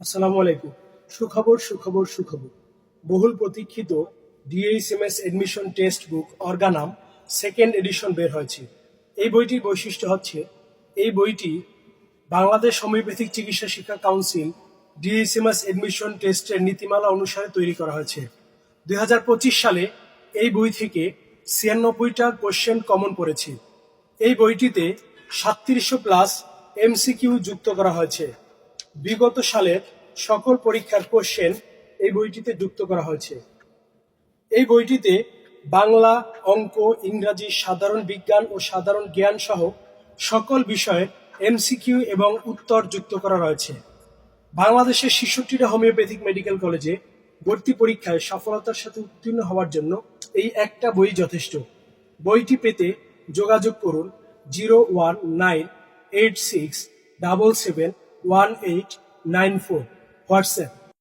আসসালামু আলাইকুম। সুখবর। বহুল প্রতীক্ষিত DHMS admission text book Organon second edition বের হয়েছে। এই বইটির বৈশিষ্ট্য হচ্ছে এই বইটি বাংলাদেশ হোমিওপ্যাথিক চিকিৎসা শিক্ষা কাউন্সিল ডিএইচএমএস এডমিশন টেস্টের নীতিমালা অনুসারে তৈরি করা হয়েছে। 2025 সালে এই বই থেকে 96টা কোশ্চেন কমন পড়েছে। এই বইটিতে 3700 প্লাস এমসিকিউ যুক্ত করা হয়েছে। বিগত সালের সকল পরীক্ষার কোশ্চেন এই বইটিতে যুক্ত করা হয়েছে। এই বইটিতে বাংলা, অঙ্ক, ইংরাজি, সাধারণ বিজ্ঞান ও সাধারণ জ্ঞান সহ সকল বিষয়ে এমসিকিউ এবং উত্তর যুক্ত করা রয়েছে। বাংলাদেশের 66টা হোমিওপ্যাথিক মেডিকেল কলেজে ভর্তি পরীক্ষায় সফলতার সাথে উত্তীর্ণ হওয়ার জন্য এই একটা বই যথেষ্ট। বইটি পেতে যোগাযোগ করুন 01986771894 হোয়াটসঅ্যাপ